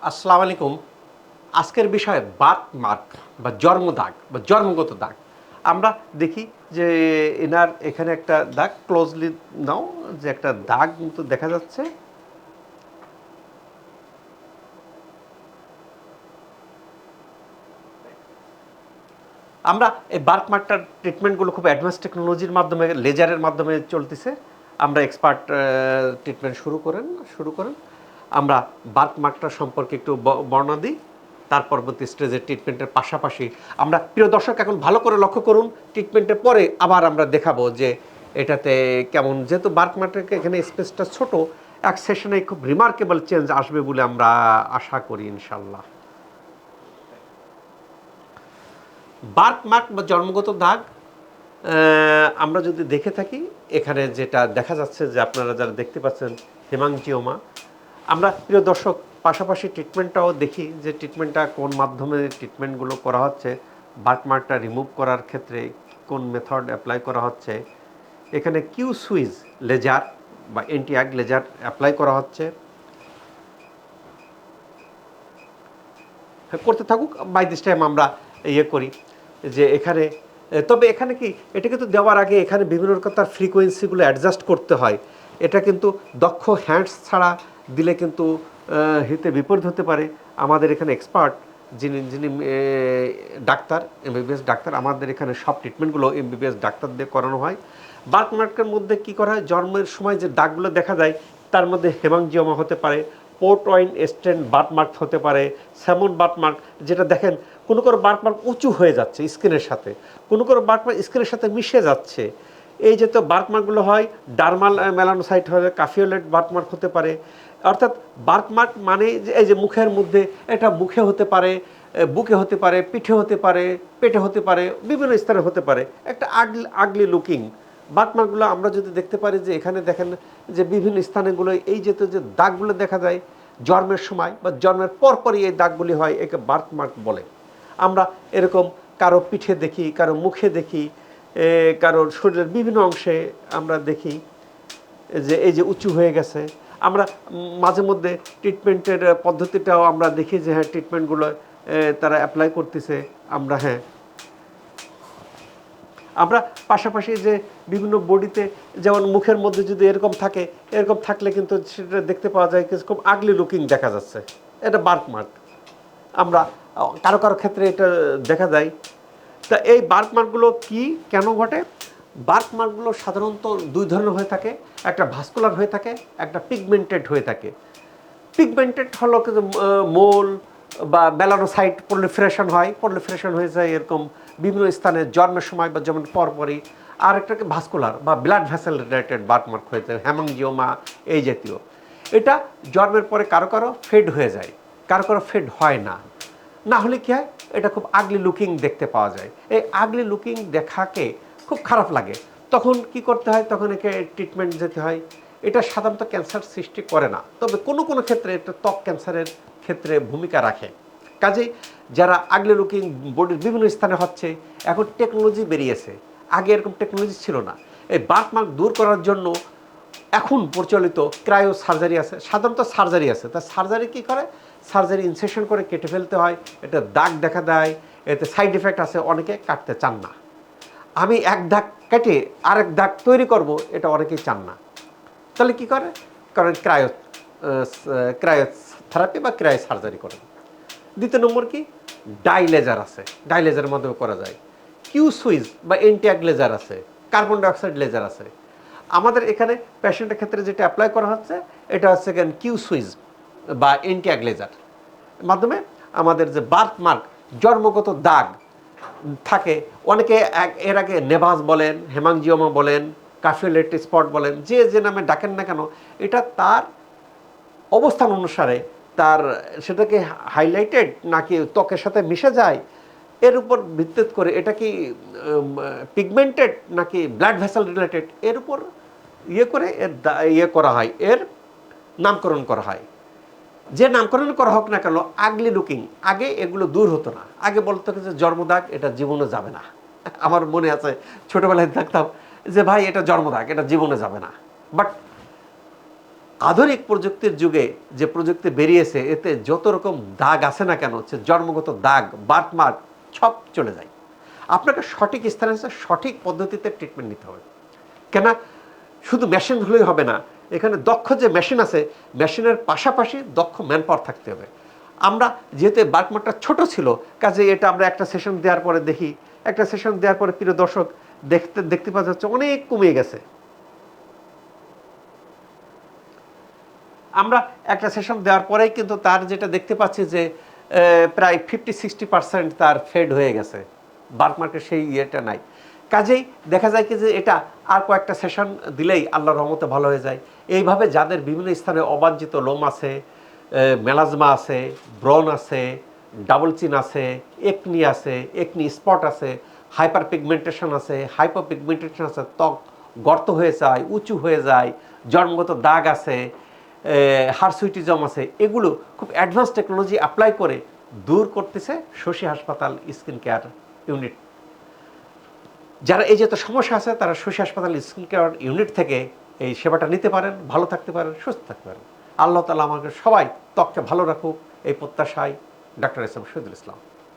আসসালামু আলাইকুম। আজকের বিষয় বার্থ মার্ক বা জন্মদাগ বা জন্মগত দাগ। আমরা দেখি যে এনার এখানে একটা দাগ, ক্লোজলি নাও, যে একটা দাগ মতো দেখা যাচ্ছে। আমরা এই বার্থ মার্কটার ট্রিটমেন্টগুলো খুব অ্যাডভান্স টেকনোলজির মাধ্যমে, লেজারের মাধ্যমে চলতেছে। আমরা এক্সপার্ট ট্রিটমেন্ট শুরু করেন। আমরা বার্থ মার্কটা সম্পর্কে একটু বর্ণনা দিই, তার পরবর্তী স্টেজের ট্রিটমেন্টের পাশাপাশি আমরা, প্রিয় দর্শক, এখন ভালো করে লক্ষ্য করুন। ট্রিটমেন্টের পরে আবার আমরা দেখাবো যে এটাতে কেমন, যেহেতু বার্থ মার্কটাকে এখানে স্পেসটা ছোট, এক সেশনে খুব রিমার্কেবল চেঞ্জ আসবে বলে আমরা আশা করি ইনশাল্লাহ। বার্থ মার্ক বা জন্মগত দাগ আমরা যদি দেখে থাকি, এখানে যেটা দেখা যাচ্ছে যে আপনারা যারা দেখতে পাচ্ছেন হেমাংজিওমা। আমরা, প্রিয় দর্শক, পাশাপাশি ট্রিটমেন্টটাও দেখি যে ট্রিটমেন্টটা কোন মাধ্যমে ট্রিটমেন্টগুলো করা হচ্ছে, বার্থ মার্কটা রিমুভ করার ক্ষেত্রে কোন মেথড অ্যাপ্লাই করা হচ্ছে। এখানে কিউ সুইজ লেজার বা অ্যান্টি-অ্যাগ লেজার অ্যাপ্লাই করা হচ্ছে। করতে থাকুক, বাই দিস টাইম আমরা করি যে এখানে, তবে এখানে কি, এটা কিন্তু দেওয়ার আগে এখানে বিভিন্ন রকম তার ফ্রিকোয়েন্সিগুলো অ্যাডজাস্ট করতে হয়। এটা কিন্তু দক্ষ হ্যান্ডস ছাড়া দিলে কিন্তু হিতে বিপরীত হতে পারে। আমাদের এখানে এক্সপার্ট যিনি যিনি ডাক্তার, এমবিবিএস ডাক্তার, আমাদের এখানে সব ট্রিটমেন্টগুলো এমবিবিএস ডাক্তার দিয়ে করানো হয়। বার্থ মার্কের মধ্যে কী করা হয়, জন্মের সময় যে দাগগুলো দেখা যায় তার মধ্যে হেমাংজিওমা হতে পারে, পোর্ট ওয়াইন স্টেন বার্থমার্ক হতে পারে, স্যামন বার্থমার্ক, যেটা দেখেন কোনো কোনো বার্থমার্ক উঁচু হয়ে যাচ্ছে স্কিনের সাথে, কোনো কোনো বার্থমার্ক স্কিনের সাথে মিশে যাচ্ছে। এই যে তো বার্থমার্কগুলো হয়, ডার্মাল মেলানোসাইট হলে কাফিওলেট বার্থমার্ক হতে পারে। অর্থাৎ বার্থমার্ক মানে যে এই যে মুখের মধ্যে, এটা মুখে হতে পারে, বুকে হতে পারে, পিঠে হতে পারে, পেটে হতে পারে, বিভিন্ন স্থানে হতে পারে। একটা আগলি লুকিং বার্থমার্কগুলো আমরা যদি দেখতে পারি যে এখানে দেখেন যে বিভিন্ন স্থানগুলো এই যে দাগগুলো দেখা যায় জন্মের সময় বা জন্মের পরপরই এই দাগগুলি হয়, একে বার্থমার্ক বলে। আমরা এরকম কারো পিঠে দেখি, কারো মুখে দেখি, কারোর শরীরের বিভিন্ন অংশে আমরা দেখি যে এই যে উঁচু হয়ে গেছে। আমরা মাঝে মধ্যে ট্রিটমেন্টের পদ্ধতিটাও আমরা দেখি যে হ্যাঁ, ট্রিটমেন্টগুলো তারা অ্যাপ্লাই করতেছে। আমরা পাশাপাশি যে বিভিন্ন বডিতে, যেমন মুখের মধ্যে যদি এরকম থাকে, এরকম থাকলে কিন্তু সেটা দেখতে পাওয়া যায় খুব আগলি লুকিং দেখা যাচ্ছে, এটা বার্থমার্ক। আমরা কারো কারো ক্ষেত্রে এটা দেখা যায়। তা এই বার্থমার্কগুলো কি, কেন ঘটে? বার্থমার্কগুলো সাধারণত দুই ধরনের হয়ে থাকে, একটা ভাস্কুলার হয়ে থাকে, একটা পিগমেন্টেড হয়ে থাকে। পিগমেন্টেড হলো কিন্তু মোল বা মেলানোসাইট পলিফারেশন হয়ে যায় এরকম বিভিন্ন স্থানে জন্মের সময় বা যেমন পরপরই। আর একটাকে ভাস্কুলার বা ব্লাড ভেসেল রিলেটেড বার্থমার্ক হয়ে যায়, হেমাংজিওমা এই জাতীয়। এটা জন্মের পরে কারো কারো ফেড হয়ে যায়, কারো কারো ফেড হয় না। না হলে কী হয়, এটা খুব আগলি লুকিং দেখতে পাওয়া যায়। এই আগলি লুকিং দেখাকে খুব খারাপ লাগে, তখন কি করতে হয়, তখন একে ট্রিটমেন্ট যেতে হয়। এটা সাধারণত ক্যান্সার সৃষ্টি করে না, তবে কোনো কোনো ক্ষেত্রে এটা ত্বক ক্যান্সারের ক্ষেত্রে ভূমিকা রাখে। কাজেই যারা আগলি লুকিং বডির বিভিন্ন স্থানে হচ্ছে, এখন টেকনোলজি বেরিয়েছে, আগে এরকম টেকনোলজি ছিল না। এই বার্থমার্ক দূর করার জন্য এখন প্রচলিত ক্রায়ো সার্জারি আছে, সাধারণত সার্জারি আছে। তা সার্জারি কী করে, সার্জারি ইনসেকশন করে কেটে ফেলতে হয়, এটা দাগ দেখা দেয়, এতে সাইড এফেক্ট আছে, অনেকে কাটতে চান না। আমি এক দাগ কেটে আরেক দাগ তৈরি করব, এটা অনেকেই চান না। তাহলে কী করে, কারণ ক্রায়ো থেরাপি বা ক্রায়ো সার্জারি করেন। দ্বিতীয় নম্বর কি, ডাইলেজার আছে, ডাইলেজারের মাধ্যমে করা যায়। কিউ সুইজ বা অ্যান্টি-অ্যাগ লেজার আছে, কার্বন ডাইঅক্সাইড লেজার আছে। আমাদের এখানে পেশেন্টের ক্ষেত্রে যেটা অ্যাপ্লাই করা হচ্ছে, এটা হচ্ছে কিউ সুইজ বা অ্যান্টি-অ্যাগ লেজার মাধ্যমে আমাদের যে বার্থমার্ক, জন্মগত দাগ থাকে, অনেকে এর আগে নেভাস বলেন, হেমাংজিওমা বলেন, কাফিওলেট স্পট বলেন, যে যে নামে ডাকেন না কেন, এটা তার অবস্থান অনুসারে তার সেটাকে হাইলাইটেড নাকি ত্বকের সাথে মিশে যায়, এর উপর ভিত্তি করে এটা কি পিগমেন্টেড নাকি ব্লাড ভেসেল রিলেটেড, এর উপর করে এর করা হয়, এর নামকরণ করা হয়। যে নামকরণ করা হোক না কেন, আগলি লুকিং, আগে এগুলো দূর হতো না। আগে বলতো যে জন্মদাগ এটা জীবনে যাবে না। আমার মনে আছে ছোটোবেলায় থাকতাম যে ভাই এটা জন্মদাগ, এটা জীবনে যাবে না। বাট আধুনিক প্রযুক্তির যুগে যে প্রযুক্তি বেরিয়েছে এতে যত রকম দাগ আছে না কেন, হচ্ছে জন্মগত দাগ, বার্থমার্ক সব চলে যায়। আপনাকে সঠিক স্থানে সঠিক পদ্ধতিতে ট্রিটমেন্ট নিতে হবে। কেন শুধু মেশিন হলেই হবে না, এখানে দক্ষ যে মেশিন আছে মেশিনের পাশাপাশি দক্ষ ম্যানপাওয়ার থাকতে হবে। আমরা যেহেতু বার্থমার্কটা ছোট ছিল, কাজে এটা আমরা একটা সেশন দেওয়ার পরে দেখি, একটা সেশন দেওয়ার পরে প্রিয় দর্শক দেখতে পাওয়া যাচ্ছে অনেক কমে গেছে। আমরা একটা সেশন দেওয়ার পরেই কিন্তু তার যেটা দেখতে পাচ্ছি যে প্রায় 50-60% তার ফেড হয়ে গেছে, বার্থমার্কের সেই ইয়েটা নাই। কাজেই দেখা যায় কি যে এটা আর কয়েকটা সেশন দিলেই আল্লাহর রহমতে ভালো হয়ে যায়। এইভাবে যাদের বিভিন্ন স্থানে অবাঞ্ছিত লোম আছে, মেলাজমা আছে, ব্রণ আছে, ডাবল চিন আছে, একনি আছে, একনি স্পট আছে, হাইপার পিগমেন্টেশন আছে, হাইপার পিগমেন্টেশন আছে, ত্বক গর্ত হয়ে যায়, উঁচু হয়ে যায়, জন্মগত দাগ আছে, হারসুইটিজম আছে, এগুলো খুব অ্যাডভান্স টেকনোলজি অ্যাপ্লাই করে দূর করতেছে শশী হাসপাতাল স্কিন কেয়ার ইউনিট। যারা এই যত সমস্যা আছে তারা শশী হাসপাতাল স্কিন কেয়ার ইউনিট থেকে এই সেবাটা নিতে পারেন, ভালো থাকতে পারেন, সুস্থ থাকতে পারেন। আল্লাহ তাআলা আমাকে সবাই ত্বককে ভালো রাখুক এই প্রত্যাশায়। Doctor S M Shahidul Islam.